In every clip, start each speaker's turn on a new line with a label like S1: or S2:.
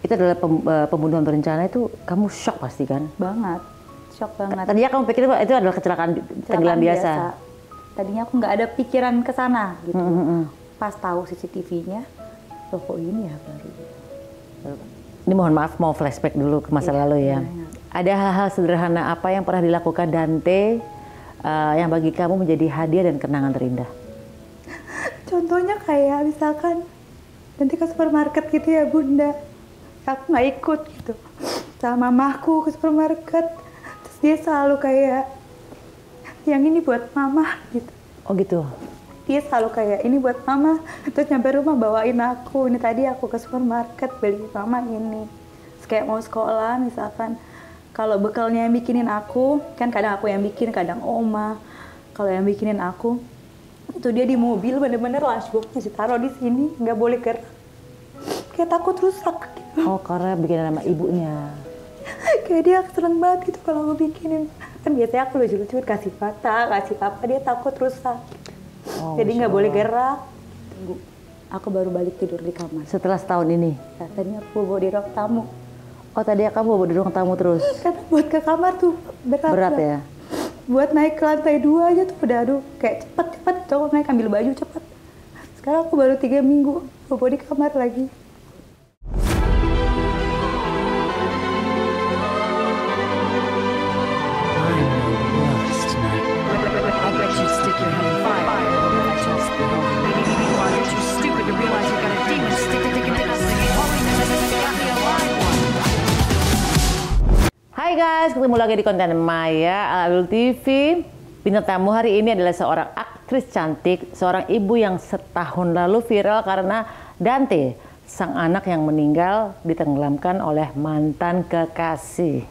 S1: itu adalah pembunuhan berencana, itu kamu shock pasti kan?
S2: Banget, shock banget.
S1: Tadinya kamu pikir itu adalah kecelakaan tenggelam biasa?
S2: Tadinya aku nggak ada pikiran ke sana gitu. Pas tahu CCTV-nya, loh kok ini ya baru.
S1: Ini mohon maaf, mau flashback dulu ke masa lalu ya. Ada hal-hal sederhana apa yang pernah dilakukan Dante yang bagi kamu menjadi hadiah dan kenangan terindah?
S2: Contohnya kayak misalkan nanti ke supermarket gitu ya Bunda, aku nggak ikut gitu sama mamaku ke supermarket, terus dia selalu kayak yang ini buat mama gitu.
S1: Oh gitu?
S2: Dia selalu kayak ini buat mama, terus nyampe rumah bawain aku, ini tadi aku ke supermarket beli mama ini. Terus kayak mau sekolah misalkan, kalau bekalnya yang bikinin aku, kan kadang aku yang bikin, kadang oma. Kalau yang bikinin aku, itu dia di mobil bener-bener lunchbox-nya ditaruh di sini, nggak boleh gerak. Kayak takut rusak gitu.
S1: Oh, karena bikinan sama ibunya.
S2: Kayak dia seneng banget gitu kalau aku bikinin. Kan biasanya aku lucu-lucu kasih mata, kasih apa, dia takut rusak.
S1: Oh,
S2: jadi nggak boleh gerak. Tunggu, aku baru balik tidur di kamar.
S1: Setelah setahun ini?
S2: Katanya aku bawa di ruang tamu.
S1: Oh, tadi kamu bawa di ruang tamu terus?
S2: Karena buat ke kamar tuh berat
S1: ya?
S2: Buat naik ke lantai 2 aja tuh udah aduh kayak cepet coba naik ambil baju cepet. Sekarang aku baru 3 minggu bawa di kamar lagi.
S1: Hai guys, ketemu lagi di konten Maya Alul TV. Bintang tamu hari ini adalah seorang aktris cantik, seorang ibu yang setahun lalu viral karena Dante, sang anak yang meninggal ditenggelamkan oleh mantan kekasih.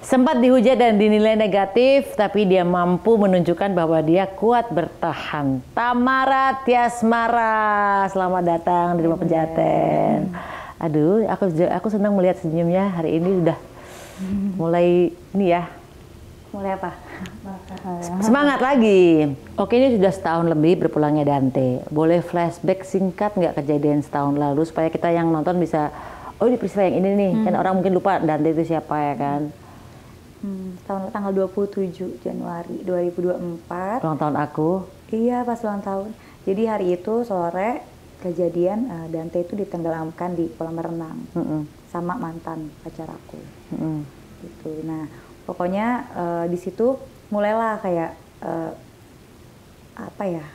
S1: Sempat dihujat dan dinilai negatif, tapi dia mampu menunjukkan bahwa dia kuat bertahan. Tamara Tiasmara, selamat datang di Rumah Pejaten. Aduh, aku senang melihat senyumnya hari ini udah mulai ini ya.
S2: Mulai apa?
S1: Semangat lagi. Oke, ini sudah setahun lebih berpulangnya Dante. Boleh flashback singkat nggak kejadian setahun lalu supaya kita yang nonton bisa, oh ini peristiwa yang ini nih. Kan orang mungkin lupa Dante itu siapa ya kan.
S2: Tanggal 27 Januari 2024.
S1: Ulang tahun aku.
S2: Iya, pas ulang tahun. Jadi hari itu sore kejadian Dante itu ditenggelamkan di kolam renang sama mantan pacar aku. Gitu. Nah, pokoknya di situ mulailah kayak apa ya?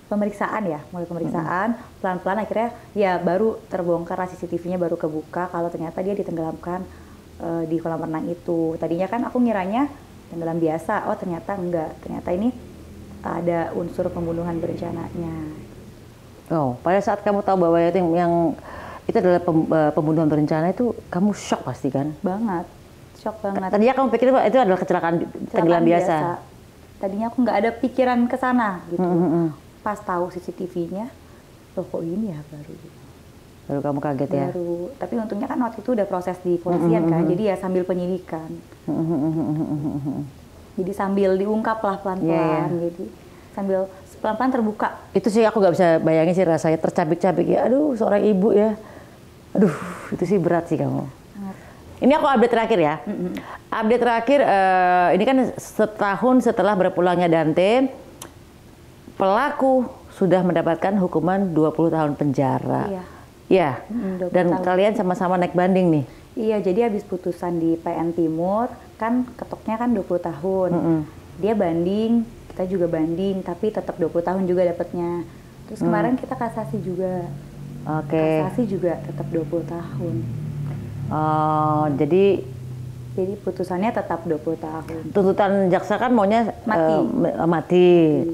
S2: Pemeriksaan ya, mulai pemeriksaan, pelan-pelan akhirnya ya baru terbongkar CCTV-nya baru kebuka kalau ternyata dia ditenggelamkan di kolam renang itu. Tadinya kan aku ngiranya tenggelam biasa, oh ternyata enggak, ternyata ini ada unsur pembunuhan berencananya.
S1: Oh, pada saat kamu tahu bahwa yang itu adalah pembunuhan berencana, itu kamu shock pasti kan?
S2: Banget, shock banget.
S1: Tadinya kamu pikir itu adalah kecelakaan tenggelam biasa?
S2: Tadinya aku nggak ada pikiran ke sana gitu. Pas tahu CCTV-nya, loh kok ini ya
S1: Baru kamu kaget ya?
S2: Baru, tapi untungnya kan waktu itu udah proses di polisian kan, jadi ya sambil penyidikan. Jadi sambil diungkap lah pelan-pelan, jadi sambil pelan-pelan terbuka. Itu
S1: sih aku nggak bisa bayangin sih rasanya tercabik-cabik ya, aduh seorang ibu ya. Aduh, itu sih berat sih kamu. Ini aku update terakhir ya. Update terakhir, ini kan setahun setelah berpulangnya Dante, pelaku sudah mendapatkan hukuman 20 tahun penjara.
S2: Iya.
S1: Ya, dan
S2: tahun.
S1: kalian sama-sama naik banding nih.
S2: Iya, jadi habis putusan di PN Timur, kan ketoknya kan 20 tahun. Dia banding, kita juga banding, tapi tetap 20 tahun juga dapatnya. Terus kemarin kita kasasi juga. Kasasi juga tetap 20 tahun.
S1: Oh, jadi
S2: putusannya tetap 20 tahun.
S1: Tuntutan jaksa kan maunya mati.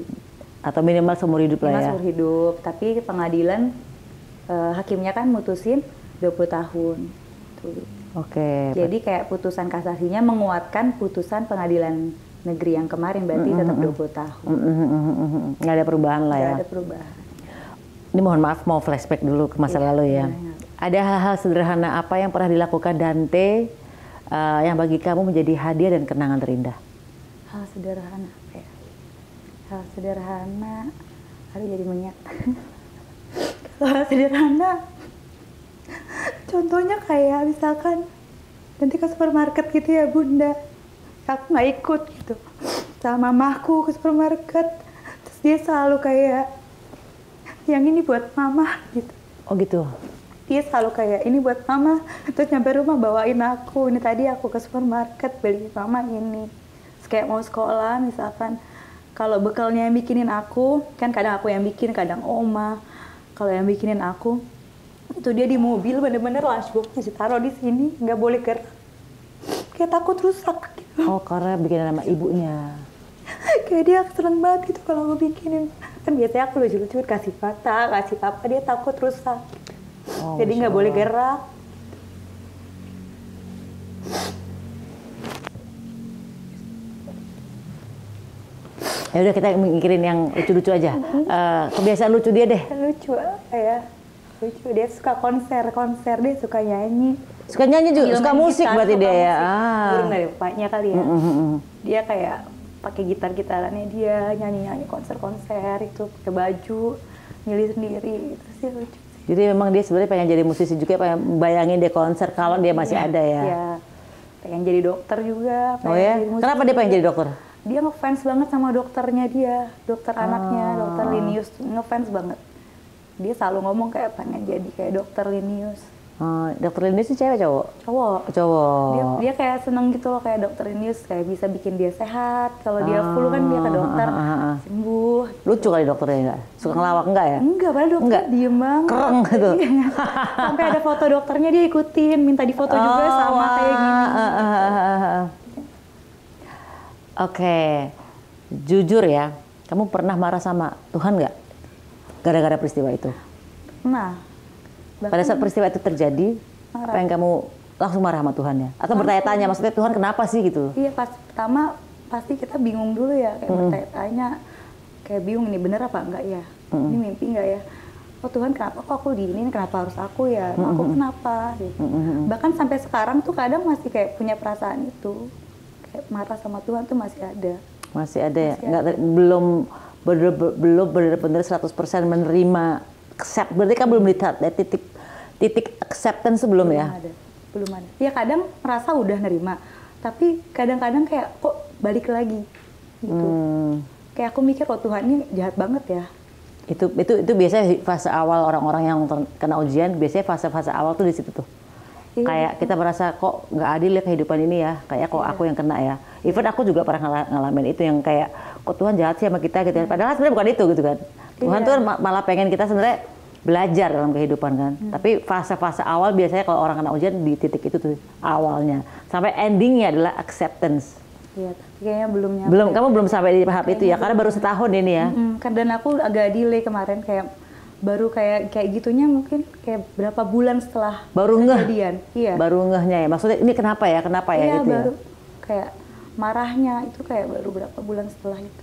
S1: Atau minimal seumur hidup lah ya.
S2: Seumur hidup, tapi pengadilan hakimnya kan mutusin 20 tahun.
S1: Oke.
S2: Jadi kayak putusan kasasinya menguatkan putusan pengadilan negeri yang kemarin, berarti tetap 20 tahun.
S1: Nggak ada perubahan lah ya.
S2: Nggak ada perubahan.
S1: Ini mohon maaf, mau flashback dulu ke masa lalu ya. Ada hal-hal sederhana apa yang pernah dilakukan Dante yang bagi kamu menjadi hadiah dan kenangan terindah?
S2: Hal sederhana apa ya? Hal sederhana, hari jadi minyak. Hal sederhana, Contohnya kayak misalkan nanti ke supermarket gitu ya bunda, aku nggak ikut gitu sama mamaku ke supermarket, terus dia selalu kayak yang ini buat mama gitu.
S1: Oh gitu.
S2: Dia selalu kayak ini buat mama, terus nyampe rumah bawain aku, ini tadi aku ke supermarket beli mama ini. Terus kayak mau sekolah misalkan, kalau bekalnya yang bikinin aku, kan kadang aku yang bikin, kadang oma. Kalau yang bikinin aku, itu dia di mobil bener-bener lunchboxnya ditaruh di sini, nggak boleh gerak. Kayak takut rusak gitu.
S1: Oh karena bikinan sama ibunya.
S2: Kayak dia seneng banget gitu kalau aku bikinin. Kan biasanya aku lucu-lucu kasih patah, kasih apa, dia takut rusak.
S1: Oh,
S2: Jadi nggak boleh gerak.
S1: Ya udah kita mikirin yang lucu-lucu aja. Kebiasaan lucu dia deh.
S2: Lucu ya. Lucu, dia suka konser, dia suka nyanyi.
S1: Suka nyanyi juga, suka musik
S2: gitar,
S1: berarti
S2: suka
S1: dia ya.
S2: musik. Burung dari bapaknya kali ya. Dia kayak pakai gitar-gitarannya dia, nyanyi-nyanyi konser-konser itu, pakai baju, milih sendiri, itu sih lucu.
S1: Jadi memang dia sebenarnya pengen jadi musisi juga, pengen bayangin dia konser kalau dia masih ada ya.
S2: Iya, pengen jadi dokter juga.
S1: Oh ya? Kenapa dia pengen jadi dokter?
S2: Dia ngefans banget sama dokternya dia, dokter anaknya, dokter Linius, ngefans banget. Dia selalu ngomong kayak pengen jadi kayak dokter Linius.
S1: Dokter Linius itu cewek cowok?
S2: Cowok.
S1: Cowok.
S2: Dia kayak seneng gitu loh kayak dokter Linius, kayak bisa bikin dia sehat. Kalau dia flu kan dia ke dokter, sembuh.
S1: Lucu kali dokternya enggak? Suka ngelawak enggak ya?
S2: Enggak, padahal dokter diem banget.
S1: Kereng gitu.
S2: Sampai ada foto dokternya dia ikutin, minta difoto juga sama kayak gini.
S1: Oke, jujur ya, kamu pernah marah sama Tuhan nggak? Gara-gara peristiwa itu?
S2: Nah,
S1: pada saat peristiwa itu terjadi, apa yang kamu langsung marah sama Tuhan ya? Atau bertanya-tanya, maksudnya Tuhan kenapa sih gitu?
S2: Iya, pertama pasti kita bingung dulu ya, kayak bertanya-tanya, kayak bingung ini bener apa enggak ya? Ini mimpi enggak ya? Oh Tuhan kenapa kok aku diinin, kenapa harus aku ya? Aku kenapa? Gitu. Bahkan sampai sekarang tuh kadang masih kayak punya perasaan itu. Kayak marah sama Tuhan tuh masih ada.
S1: Masih ada ya? Nggak, belum benar-benar 100% menerima accept. Berarti kan belum lihat titik acceptance sebelum ya?
S2: Belum ada. Ya kadang merasa udah nerima, tapi kadang-kadang kayak kok balik lagi gitu. Kayak aku mikir kok Tuhan ini jahat banget ya.
S1: Itu biasanya fase awal orang-orang yang kena ujian, biasanya fase-fase awal tuh di situ tuh. Iya, kayak kita merasa kok nggak adil ya kehidupan ini ya, kayak kok aku yang kena ya. Even aku juga pernah ngalamin itu yang kayak kok Tuhan jahat sih sama kita gitu. Padahal sebenarnya bukan itu gitu kan. Tuhan tuh malah pengen kita sebenarnya belajar dalam kehidupan kan. Tapi fase-fase awal biasanya kalau orang kena ujian di titik itu tuh awalnya. Sampai endingnya adalah acceptance.
S2: Iya, kayaknya belum nyampe.
S1: Kamu belum sampai di tahap itu ya, karena baru setahun ini ya.
S2: Dan aku agak delay kemarin kayak baru kayak gitunya mungkin kayak berapa bulan setelah kejadian. Iya.
S1: Baru ngehnya ya. Maksudnya ini kenapa ya gitu
S2: baru,
S1: ya.
S2: Kayak marahnya itu kayak baru berapa bulan setelah itu.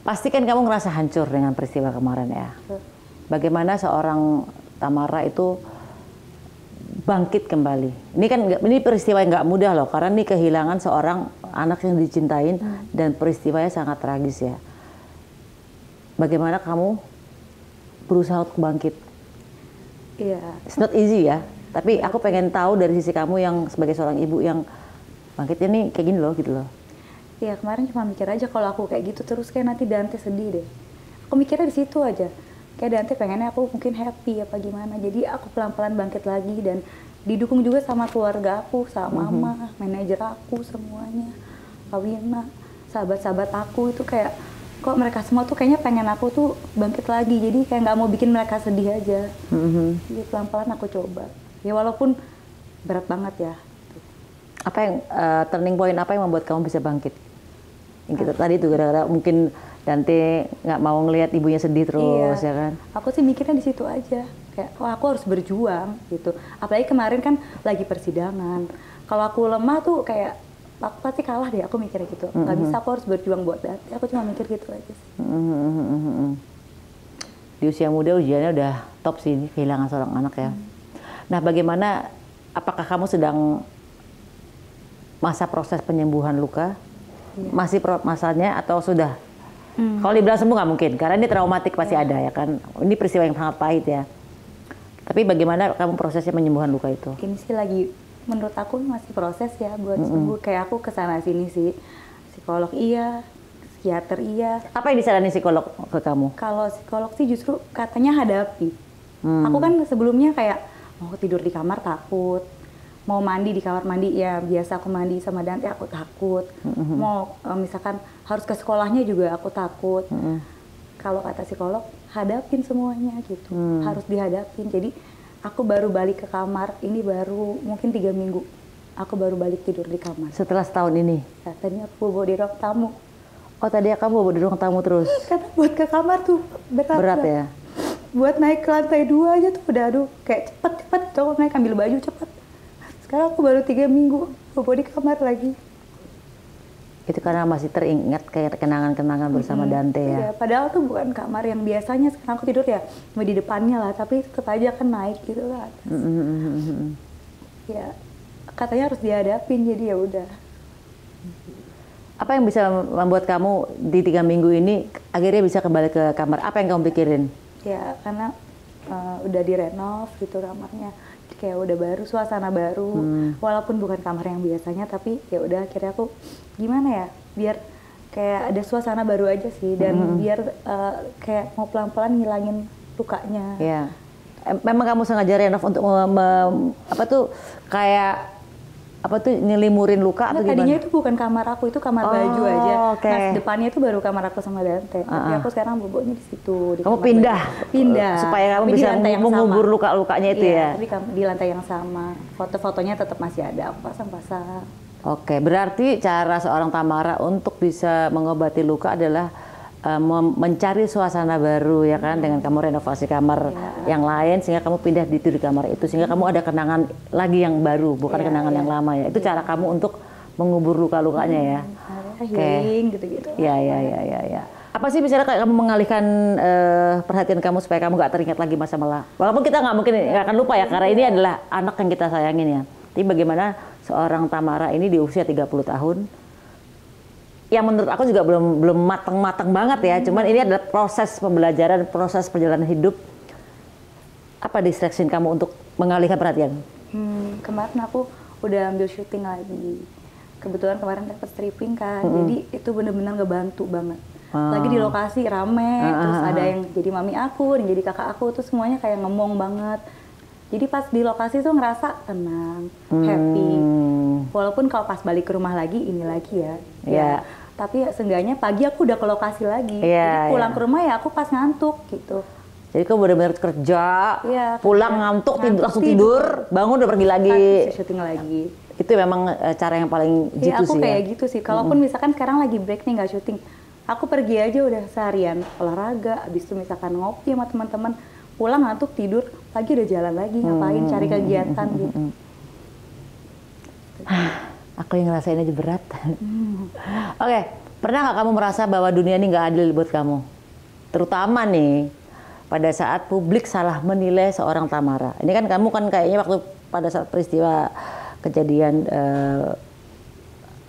S1: Pasti kan kamu ngerasa hancur dengan peristiwa kemarin ya. Bagaimana seorang Tamara itu bangkit kembali. Ini peristiwa yang nggak mudah loh, karena ini kehilangan seorang anak yang dicintain dan peristiwanya sangat tragis ya. Bagaimana kamu berusaha untuk bangkit?
S2: Iya.
S1: It's not easy ya. Tapi aku pengen tahu dari sisi kamu yang sebagai seorang ibu yang bangkitnya nih kayak gini loh gitu loh.
S2: Iya, kemarin cuma mikir aja kalau aku kayak gitu terus kayak nanti Dante sedih deh. Aku mikirnya di situ aja. Kayak Dante pengennya aku mungkin happy apa gimana. Jadi aku pelan-pelan bangkit lagi dan didukung juga sama keluarga aku, sama mama, manajer aku semuanya, Kawina, sahabat-sahabat aku itu kayak kok mereka semua tuh kayaknya pengen aku tuh bangkit lagi. Jadi kayak nggak mau bikin mereka sedih aja. Jadi pelan-pelan aku coba. Ya walaupun berat banget ya.
S1: Apa yang turning point apa yang membuat kamu bisa bangkit? Yang kita tadi tuh gara-gara mungkin Dante nggak mau ngelihat ibunya sedih terus ya kan?
S2: Aku sih mikirnya di situ aja. Kayak aku harus berjuang gitu. Apalagi kemarin kan lagi persidangan. Kalau aku lemah tuh kayak aku pasti kalah deh. Aku mikirnya gitu. Nggak bisa, aku harus berjuang buat Dante. Aku cuma mikir gitu aja sih.
S1: Di usia muda ujiannya udah top sih, kehilangan seorang anak ya. Nah, bagaimana? Apakah kamu sedang masa proses penyembuhan luka? Masih masanya atau sudah? Kalau dibilang sembuh nggak mungkin, karena ini traumatik pasti ada ya kan. Ini peristiwa yang sangat pahit ya. Tapi bagaimana kamu prosesnya penyembuhan luka itu?
S2: Ini sih lagi, menurut aku masih proses ya buat sembuh. Kayak aku kesana sini sih, psikolog iya, psikiater iya.
S1: Apa yang disarankan psikolog ke kamu?
S2: Kalau psikolog sih justru katanya hadapi. Aku kan sebelumnya kayak mau tidur di kamar takut, mau mandi di kamar mandi ya biasa aku mandi sama Dante aku takut. Mau misalkan harus ke sekolahnya juga aku takut. Kalau kata psikolog hadapin semuanya gitu, harus dihadapin. Jadi aku baru balik ke kamar ini baru mungkin 3 minggu. Aku baru balik tidur di kamar.
S1: Setelah setahun ini?
S2: Nah, tadi aku bawa di ruang tamu.
S1: Oh tadi kamu bawa di ruang tamu terus?
S2: Karena buat ke kamar tuh berat
S1: ya?
S2: Buat naik ke lantai 2 aja tuh udah aduh kayak cepet cowok naik ambil baju cepet. Sekarang aku baru 3 minggu bawa di kamar lagi.
S1: Itu karena masih teringat kayak kenangan-kenangan bersama Dante ya?
S2: Iya, padahal tuh bukan kamar yang biasanya sekarang aku tidur ya di depannya lah, tapi tetap aja kan naik gitu kan. Ya katanya harus dihadapin jadi ya udah.
S1: Apa yang bisa membuat kamu di 3 minggu ini akhirnya bisa kembali ke kamar? Apa yang kamu pikirin?
S2: Ya karena udah direnov gitu kamarnya. Kayak udah baru, suasana baru, walaupun bukan kamar yang biasanya, tapi ya udah akhirnya aku gimana ya, biar kayak ada suasana baru aja sih, dan biar kayak mau pelan-pelan ngilangin lukanya.
S1: Ya, memang kamu sengaja renov untuk nyelimurin luka atau gimana?
S2: Tadinya itu bukan kamar aku, itu kamar baju aja.
S1: Okay.
S2: Nah, depannya itu baru kamar aku sama Dante. Tapi aku sekarang boboknya di situ. Di
S1: kamu pindah supaya kamu bisa mengubur luka-lukanya itu ya.
S2: Tapi di lantai yang sama. Foto-fotonya tetap masih ada, aku pasang-pasang.
S1: Oke, berarti cara seorang Tamara untuk bisa mengobati luka adalah mencari suasana baru ya kan, dengan kamu renovasi kamar yang lain sehingga kamu pindah di kamar itu sehingga kamu ada kenangan lagi yang baru, bukan kenangan yang lama ya. Itu cara kamu untuk mengubur luka-lukanya ya.
S2: Healing gitu-gitu.
S1: Ya. Apa sih misalnya kayak kamu mengalihkan perhatian kamu supaya kamu gak teringat lagi masa-masa? Walaupun kita nggak mungkin nggak akan lupa ya, karena ini adalah anak yang kita sayangin ya. Tapi bagaimana seorang Tamara ini di usia 30 tahun yang menurut aku juga belum matang banget ya, cuman ini adalah proses pembelajaran, proses perjalanan hidup. Apa distraction kamu untuk mengalihkan perhatian?
S2: Kemarin aku udah ambil syuting lagi. Kebetulan kemarin dapat stripping kan, jadi itu bener-bener ngebantu banget. Lagi di lokasi rame, terus ada yang jadi mami aku, yang jadi kakak aku, tuh semuanya kayak ngomong banget. Jadi pas di lokasi tuh ngerasa tenang, happy. Walaupun kalau pas balik ke rumah lagi, ini lagi ya. Tapi seenggaknya pagi aku udah ke lokasi lagi. Jadi pulang ke rumah ya aku pas ngantuk gitu.
S1: Jadi kamu benar-benar kerja, pulang ngantuk langsung tidur, bangun udah pergi lagi.
S2: Syuting lagi.
S1: Itu memang cara yang paling jitu sih.
S2: Aku kayak gitu sih. Kalaupun misalkan sekarang lagi break nih nggak syuting, aku pergi aja udah seharian olahraga. Abis itu misalkan ngopi sama teman-teman, pulang ngantuk tidur, pagi udah jalan lagi ngapain cari kegiatan gitu.
S1: Aku yang ngerasain aja berat. Oke, pernah nggak kamu merasa bahwa dunia ini nggak adil buat kamu? Terutama nih pada saat publik salah menilai seorang Tamara. Ini kan kamu kan kayaknya waktu pada saat peristiwa kejadian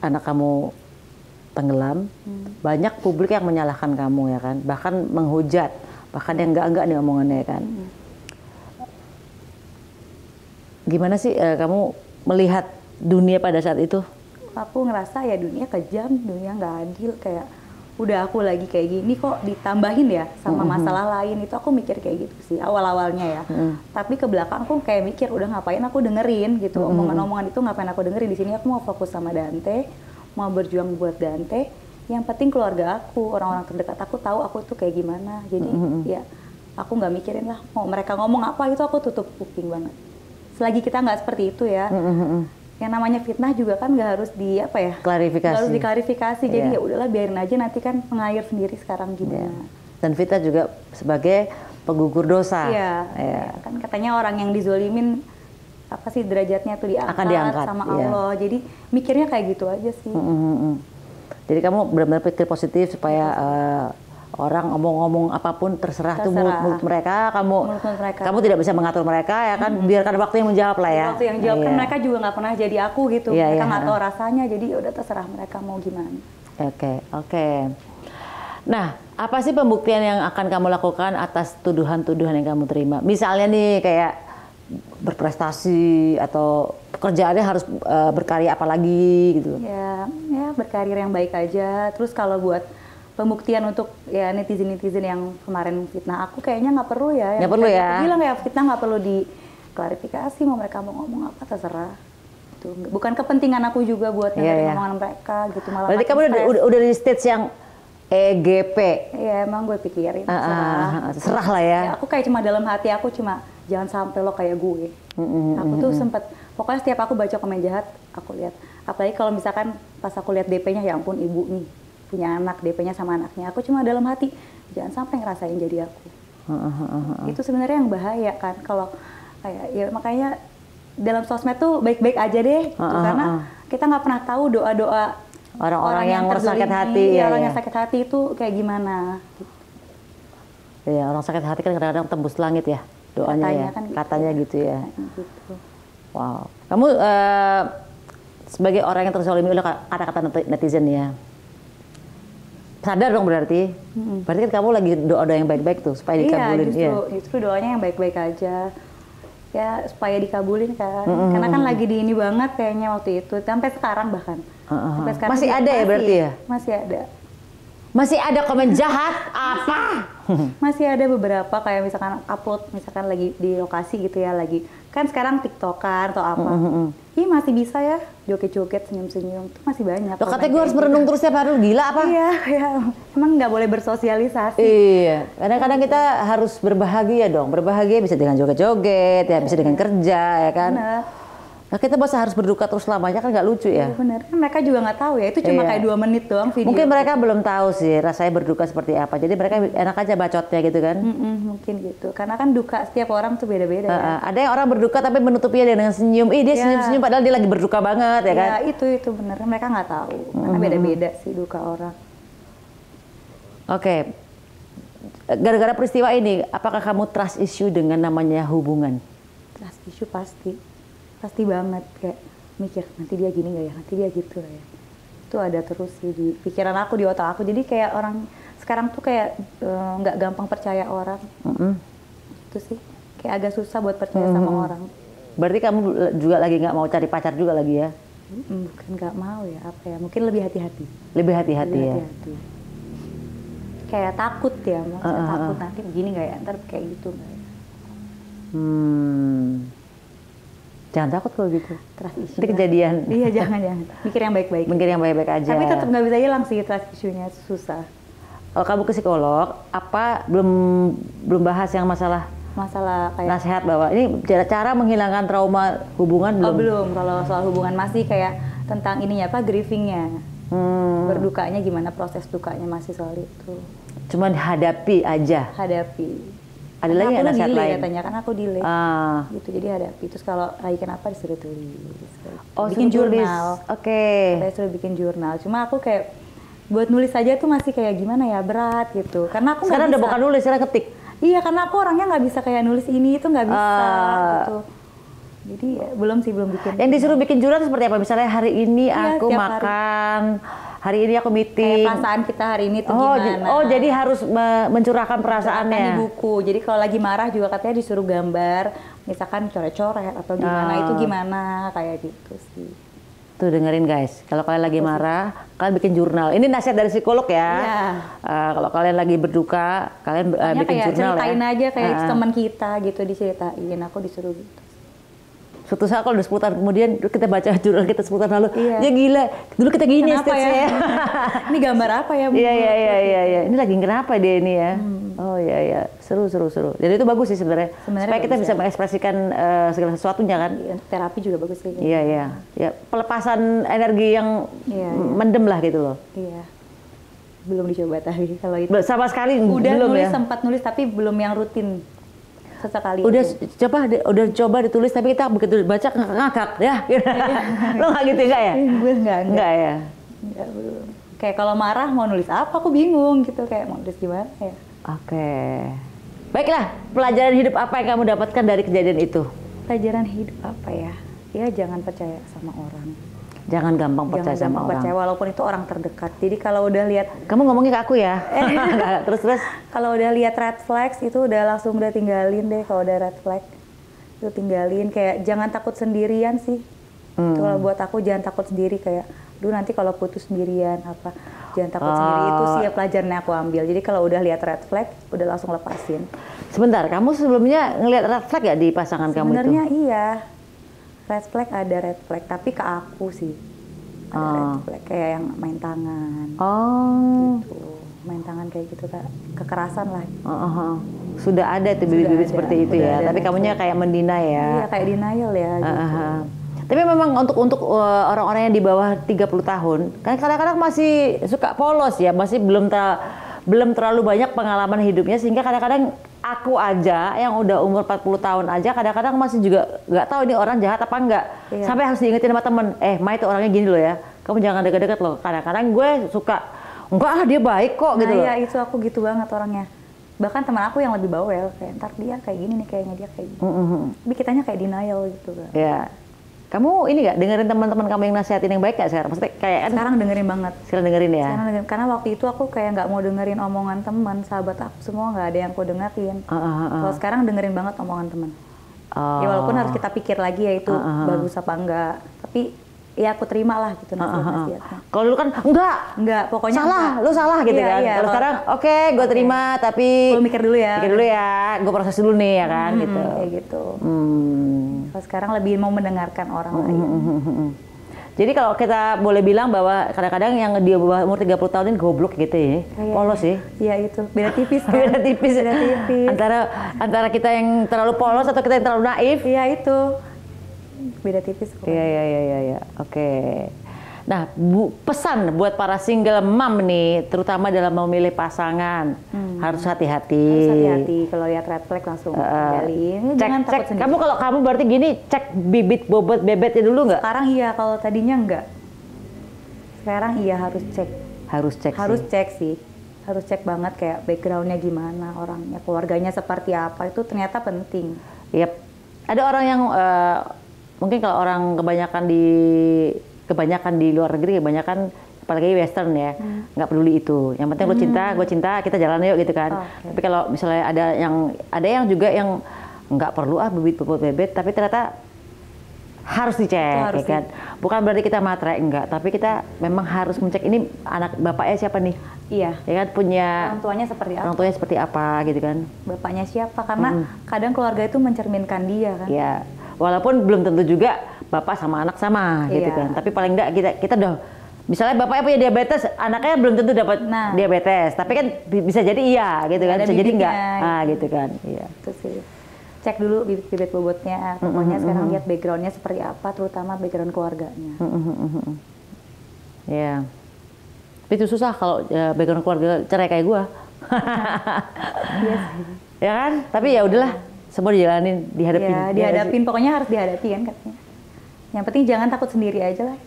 S1: anak kamu tenggelam, banyak publik yang menyalahkan kamu ya kan, bahkan menghujat, bahkan yang enggak nih omongannya kan. Gimana sih kamu melihat dunia pada saat itu?
S2: Aku ngerasa ya dunia kejam, dunia nggak adil, kayak udah aku lagi kayak gini kok ditambahin ya sama masalah lain. Itu aku mikir kayak gitu sih awal-awalnya ya. Tapi ke belakang aku kayak mikir udah ngapain aku dengerin gitu, omongan-omongan itu ngapain aku dengerin. Di sini aku mau fokus sama Dante, mau berjuang buat Dante. Yang penting keluarga aku, orang-orang terdekat aku tahu aku tuh kayak gimana. Jadi ya aku nggak mikirin lah mau mereka ngomong apa, itu aku tutup kuping banget. Selagi kita nggak seperti itu ya. Yang namanya fitnah juga kan nggak harus
S1: klarifikasi.
S2: Nggak harus diklarifikasi. Jadi ya udahlah biarin aja, nanti kan mengalir sendiri sekarang gimana.
S1: Dan fitnah juga sebagai penggugur dosa.
S2: Iya. Kan katanya orang yang dizolimin apa sih derajatnya tuh diangkat sama Allah. Jadi mikirnya kayak gitu aja sih.
S1: Jadi kamu benar-benar pikir positif supaya orang ngomong-ngomong apapun terserah tuh mulut mereka, kamu tidak bisa mengatur mereka ya kan, biarkan waktu yang menjawab lah ya.
S2: Waktu yang jawab kan mereka juga nggak pernah jadi aku gitu, mereka nggak tahu rasanya, jadi udah terserah mereka mau gimana.
S1: Oke. Nah, apa sih pembuktian yang akan kamu lakukan atas tuduhan-tuduhan yang kamu terima? Misalnya nih kayak berprestasi atau pekerjaannya harus berkarya apalagi gitu?
S2: Ya, ya berkarir yang baik aja. Terus kalau buat pembuktian untuk ya netizen yang kemarin fitnah aku, kayaknya nggak perlu ya.
S1: Nggak perlu ya?
S2: Aku bilang ya, fitnah nggak perlu diklarifikasi, mau mereka mau ngomong apa terserah. Gitu. Bukan kepentingan aku juga buat dengerin omongan mereka gitu, malah.
S1: Berarti kamu udah di stage yang EGP?
S2: Iya, emang gue pikirin.
S1: Serah lah ya.
S2: Aku kayak cuma dalam hati aku cuma jangan sampai lo kayak gue. Aku tuh sempet, pokoknya setiap aku baca komen jahat, aku lihat. Apalagi kalau misalkan pas aku lihat DP-nya, ya ampun ibu nih punya anak, DP-nya sama anaknya. Aku cuma dalam hati jangan sampai ngerasain jadi aku. Itu sebenarnya yang bahaya kan. Kalau kayak ya makanya dalam sosmed tuh baik-baik aja deh, gitu. Karena kita nggak pernah tahu doa-doa
S1: orang-orang yang sakit hati,
S2: orang yang sakit hati itu kayak gimana.
S1: Iya, orang sakit hati kan kadang-kadang tembus langit ya doanya, katanya, ya kan katanya gitu ya. Gitu. Wow, kamu sebagai orang yang terzalimi oleh kata-kata netizen ya, sadar dong berarti. Berarti kan kamu lagi doa-doa yang baik-baik tuh supaya dikabulin.
S2: Iya, justru doanya yang baik-baik aja. Ya supaya dikabulin kan. Karena kan lagi di ini banget kayaknya waktu itu, sampai sekarang bahkan. Sampai sekarang
S1: masih ada ya berarti ya?
S2: Masih ada.
S1: Masih ada komen jahat apa?
S2: Masih ada beberapa kayak misalkan upload, misalkan lagi di lokasi gitu ya, lagi kan sekarang TikTokan atau apa. Ih masih bisa ya joget-joget, senyum-senyum, itu masih banyak.
S1: Loh katanya gue harus merenung terus tiap hari, gila apa?
S2: Iya, ya. Emang nggak boleh bersosialisasi.
S1: Iya, kadang-kadang kita harus berbahagia dong. Berbahagia bisa dengan joget-joget, ya bisa dengan kerja, ya kan?
S2: Bener.
S1: Nah kita masa harus berduka terus lamanya kan nggak lucu ya?
S2: Iya bener, kan mereka juga nggak tahu ya, itu cuma kayak 2 menit doang video.
S1: Mungkin mereka belum tahu sih rasanya berduka seperti apa, jadi mereka enak aja bacotnya gitu kan?
S2: Mungkin gitu, karena kan duka setiap orang tuh beda-beda ya.
S1: Ada yang orang berduka tapi menutupinya dengan senyum, dia senyum-senyum padahal dia lagi berduka banget ya kan?
S2: Ya itu bener, mereka nggak tahu, karena beda-beda sih duka orang.
S1: Oke, gara-gara peristiwa ini, apakah kamu trust issue dengan namanya hubungan?
S2: Trust issue pasti banget, kayak mikir nanti dia gini nggak ya, nanti dia gitu ya. Itu ada terus sih di pikiran aku, di otak aku. Jadi kayak orang sekarang tuh kayak nggak gampang percaya orang. Itu sih kayak agak susah buat percaya sama orang.
S1: Berarti kamu juga lagi nggak mau cari pacar juga lagi ya?
S2: Bukan nggak mau ya, apa ya, mungkin lebih hati-hati.
S1: Lebih hati-hati ya?
S2: Kayak takut ya, maksudnya takut nanti begini nggak ya, ntar kayak gitu nggak ya.
S1: Jangan takut kalau gitu.
S2: Trust issue.
S1: Nanti kejadian.
S2: Iya jangan. Mikir yang baik-baik.
S1: Mikir yang baik-baik aja.
S2: Tapi tetap nggak bisa hilang sih trust issue-nya, susah.
S1: Kalau kamu ke psikolog, apa belum bahas yang masalah kayak nasihat bahwa ini cara menghilangkan trauma hubungan belum?
S2: Oh belum. Kalau soal hubungan masih kayak tentang ininya apa, grieving-nya. Berdukanya gimana, proses dukanya masih soal itu.
S1: Cuma hadapi aja.
S2: Hadapi.
S1: Ada lagi nggak nasihat lain?
S2: Katanya kan aku delay. Gitu, jadi hadapi. Terus kalau lagi kenapa disuruh tulis. Bikin jurnal.
S1: Oke.
S2: Saya suruh bikin jurnal. Cuma aku kayak buat nulis aja tuh masih kayak gimana ya, berat gitu. Karena aku
S1: sekarang udah bukan nulis, sekarang ketik.
S2: Iya, karena aku orangnya nggak bisa kayak nulis ini itu nggak bisa gitu. Jadi ya, belum bikin.
S1: Yang disuruh bikin jurnal seperti apa? Misalnya hari ini aku makan, hari ini aku meeting.
S2: Kayak perasaan kita hari ini tuh gimana?
S1: Jadi harus mencurahkan perasaannya.
S2: Di buku. Jadi kalau lagi marah juga katanya disuruh gambar, misalkan coret-coret atau gimana, itu gimana, kayak gitu sih.
S1: Tuh dengerin guys, kalau kalian lagi marah, kalian bikin jurnal. Ini nasihat dari psikolog ya. Kalau kalian lagi berduka, kalian bikin
S2: kayak
S1: jurnal
S2: ceritain
S1: ya.
S2: aja kayak teman kita gitu, diceritain. Aku disuruh gitu.
S1: Suatu saat kalau udah 10 tahun kemudian kita baca jurnal kita 10 tahun lalu, ya gila, dulu kita gini stage-nya.
S2: Ini gambar apa ya?
S1: Iya. Ini lagi kenapa dia ini ya? Oh iya, seru. Jadi itu bagus sih sebenarnya. Supaya kita bisa mengekspresikan segala sesuatunya kan.
S2: Terapi juga bagus sih.
S1: Iya. Ya, pelepasan energi yang mendem lah gitu loh.
S2: Iya. Belum dicoba tadi kalau itu.
S1: Sama sekali
S2: udah
S1: belum
S2: nulis,
S1: ya.
S2: Sempat nulis tapi belum yang rutin. Sesekali.
S1: Udah coba ditulis tapi kita begitu baca ngakak ya. Lo nggak gitu enggak ya?
S2: Gue enggak
S1: ya.
S2: Enggak, belum. Kayak kalau marah mau nulis apa aku bingung gitu, kayak mau nulis gimana ya.
S1: Oke. Baiklah, pelajaran hidup apa yang kamu dapatkan dari kejadian itu?
S2: Pelajaran hidup apa ya? Ya jangan percaya sama orang.
S1: Jangan gampang percaya sama orang.
S2: Percaya walaupun itu orang terdekat. Jadi kalau udah lihat,
S1: kamu ngomongnya ke aku ya. Terus.
S2: Kalau udah lihat red flags itu udah tinggalin deh kalau udah red flag. Itu tinggalin, kayak jangan takut sendirian sih. Kalau buat aku jangan takut sendiri, kayak nanti kalau putus sendirian apa, jangan takut sendiri. Itu sih ya pelajaran yang aku ambil. Jadi kalau udah lihat red flag udah langsung lepasin.
S1: Sebentar, kamu sebelumnya ngelihat red flag ya di pasangan kamu itu?
S2: Sebenarnya iya, red flag, tapi ke aku sih ada red flag, kayak yang main tangan gitu, main tangan kayak gitu, Kak, kekerasan lah.
S1: Sudah ada tuh bibit-bibit seperti itu ya, tapi kamunya kayak mendinai ya?
S2: Iya, kayak denial ya gitu.
S1: Tapi memang untuk orang-orang yang di bawah 30 tahun, kan kadang-kadang masih suka polos ya, masih belum terlalu banyak pengalaman hidupnya, sehingga kadang-kadang aku aja yang udah umur 40 tahun aja kadang-kadang masih juga nggak tahu ini orang jahat apa enggak. Iya. Sampai harus diingetin sama temen, Mai itu orangnya gini loh ya, kamu jangan deket-deket loh. Kadang-kadang gue suka, enggak dia baik kok gitu loh.
S2: Iya, itu aku gitu banget orangnya. Bahkan teman aku yang lebih bawel, kayak ntar dia kayak gini nih, kayaknya dia kayak gini. Tapi kitanya kayak denial gitu kan.
S1: Iya. Kamu ini nggak dengerin teman-teman kamu yang nasihatin yang baik nggak sekarang? Maksudnya kayak
S2: sekarang dengerin banget.
S1: Sekarang dengerin ya?
S2: Sekarang dengerin, karena waktu itu aku kayak nggak mau dengerin omongan teman, sahabat aku semua nggak ada yang aku dengerin. Kalau sekarang dengerin banget omongan teman. Ya walaupun harus kita pikir lagi ya itu bagus apa enggak. Tapi ya aku terima lah gitu nasihat-nasihatnya.
S1: Kalau dulu kan enggak,
S2: pokoknya
S1: salah, lu salah gitu kan. Kalau sekarang oke, gue terima, tapi
S2: gue mikir dulu ya,
S1: gue proses dulu nih ya kan gitu.
S2: Kayak gitu. Kalau sekarang lebih mau mendengarkan orang lain.
S1: Jadi kalau kita boleh bilang bahwa kadang-kadang yang di bawah umur 30 tahun ini goblok gitu ya, polos ya.
S2: Iya itu, beda tipis kan.
S1: Beda tipis. Antara kita yang terlalu polos atau kita yang terlalu naif.
S2: Iya itu. Beda tipis kok.
S1: Iya. Oke. Nah, pesan buat para single mom nih, terutama dalam memilih pasangan, harus hati-hati.
S2: Harus hati-hati. Kalau lihat red flag langsung tinggalin. Jangan takut sendiri.
S1: Kamu berarti gini, cek bibit bobot bebetnya dulu nggak?
S2: Sekarang iya, kalau tadinya nggak. Sekarang iya harus cek. Harus cek sih. Harus cek banget kayak backgroundnya gimana, orangnya, keluarganya seperti apa, itu ternyata penting.
S1: Yep. Ada orang yang mungkin kalau orang kebanyakan di luar negeri, kebanyakan apalagi western ya, nggak peduli itu. Yang penting lu cinta, gue cinta, kita jalan yuk gitu kan. Tapi kalau misalnya ada yang juga yang nggak perlu bibit bobot bebet, tapi ternyata harus dicek, ya kan. Bukan berarti kita matre, enggak, tapi kita memang harus mencek ini anak bapaknya siapa nih.
S2: Iya.
S1: Ya kan, punya
S2: orang tuanya
S1: seperti apa gitu kan.
S2: Bapaknya siapa, karena kadang keluarga itu mencerminkan dia kan.
S1: Iya. Walaupun belum tentu juga bapak sama anak sama gitu kan. Tapi paling enggak kita udah, misalnya bapaknya punya diabetes, anaknya belum tentu dapat diabetes. Tapi kan bisa jadi iya gitu kan, bisa jadi enggak. Gitu kan. Iya.
S2: Itu sih. Cek dulu bibit-bibit bobotnya. Pokoknya sekarang lihat backgroundnya seperti apa, terutama background keluarganya.
S1: Iya. Tapi itu susah kalau background keluarga cerai kayak gua.
S2: Iya sih.
S1: Ya kan? Tapi ya udahlah, semua dijalanin, dihadapin.
S2: Ya, dihadapin, pokoknya harus dihadapi kan katanya. Yang penting jangan takut sendiri aja lah.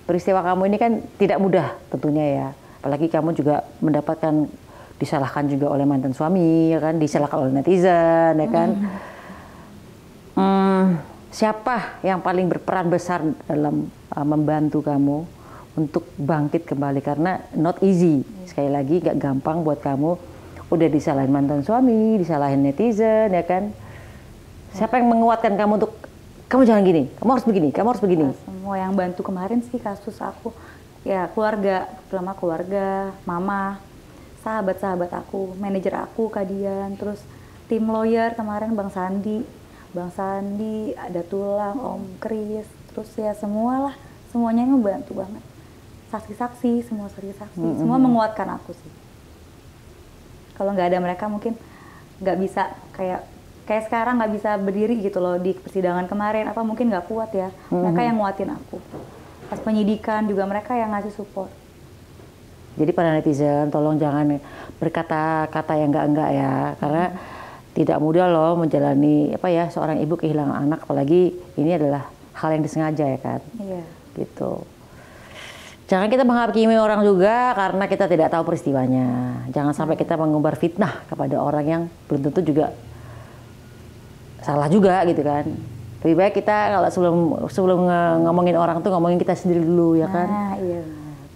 S1: Peristiwa kamu ini kan tidak mudah tentunya ya. Apalagi kamu juga mendapatkan, disalahkan juga oleh mantan suami, ya kan? Disalahkan oleh netizen, ya kan? Siapa yang paling berperan besar dalam membantu kamu untuk bangkit kembali? Karena not easy, sekali lagi gak gampang buat kamu. Udah disalahin mantan suami, disalahin netizen, ya kan? Siapa yang menguatkan kamu untuk, kamu jangan gini, kamu harus begini, kamu harus begini?
S2: Semua yang bantu kemarin sih kasus aku, ya keluarga, pertama keluarga, mama, sahabat-sahabat aku, manajer aku, Kak Dian, terus tim lawyer kemarin Bang Sandi, ada Tulang, Om Kris, terus ya semualah, semuanya membantu banget. Saksi-saksi, semua semua menguatkan aku sih. Kalau nggak ada mereka mungkin nggak bisa kayak sekarang nggak bisa berdiri gitu loh di persidangan kemarin, apa mungkin nggak kuat ya. Mereka yang nguatin aku. Pas penyidikan juga mereka yang ngasih support.
S1: Jadi para netizen tolong jangan berkata-kata yang enggak ya, karena tidak mudah loh menjalani seorang ibu kehilangan anak, apalagi ini adalah hal yang disengaja ya kan.
S2: Iya.
S1: Gitu. Jangan kita menghakimi orang juga karena kita tidak tahu peristiwanya. Jangan sampai kita mengumbar fitnah kepada orang yang belum tentu juga salah juga gitu kan. Lebih baik kita kalau sebelum ngomongin orang tuh ngomongin kita sendiri dulu ya kan.
S2: Iya.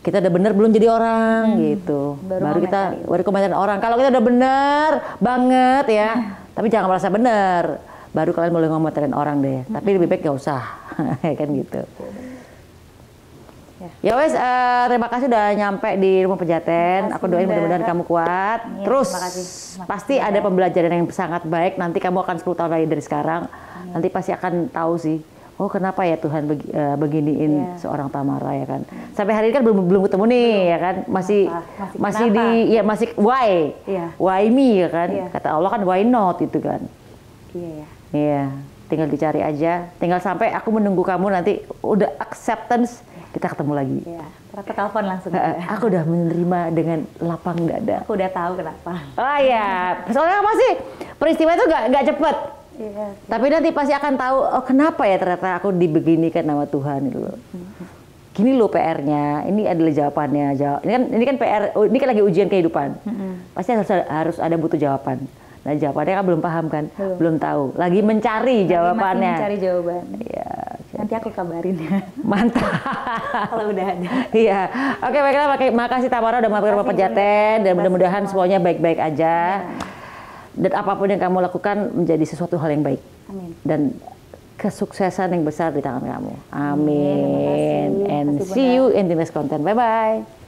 S1: Kita udah bener belum jadi orang gitu. Baru kita komentar orang. Kalau kita udah bener banget ya, tapi jangan merasa bener. baru kalian boleh ngomentarin orang deh. Tapi lebih baik nggak usah, kan gitu. Ya wes, terima kasih udah nyampe di Rumah Pejaten. Aku doain mudah-mudahan kamu kuat.
S2: Ya,
S1: Terus
S2: makasih
S1: pasti ada pembelajaran yang sangat baik. Nanti kamu akan 10 tahun lagi dari sekarang. Nanti pasti akan tahu sih. Oh kenapa ya Tuhan beginiin seorang Tamara ya kan. Sampai hari ini kan belum ketemu nih ya kan. Masih di ya masih why? Why me ya kan. Kata Allah kan why not itu kan.
S2: Iya ya.
S1: Iya, tinggal dicari aja. Tinggal sampai aku menunggu kamu nanti udah acceptance. Kita ketemu lagi.
S2: Iya, aku telepon langsung.
S1: Aku udah menerima dengan lapang dada.
S2: Aku udah tahu kenapa.
S1: Oh iya, soalnya apa sih? Peristiwa itu nggak cepet.
S2: Iya.
S1: Tapi nanti pasti akan tahu, oh kenapa ya ternyata aku dibeginikan sama Tuhan itu loh. Gini loh PR-nya, ini adalah jawabannya. Ini kan PR, ini kan lagi ujian kehidupan. Pasti harus ada butuh jawaban. Nah jawabannya kan belum paham kan, belum tahu. Lagi mencari jawabannya.
S2: Masih mencari jawaban.
S1: Iya.
S2: Nanti aku kabarin ya.
S1: Mantap.
S2: Kalau udah ada.
S1: Iya. Oke, baiklah. Makasih Tamara udah mampir Rumah Pejaten dan mudah-mudahan semuanya baik-baik aja. Dan apapun yang kamu lakukan menjadi sesuatu hal yang baik.
S2: Amin.
S1: Dan kesuksesan yang besar di tangan kamu. Amin. And see you in the next content. Bye-bye.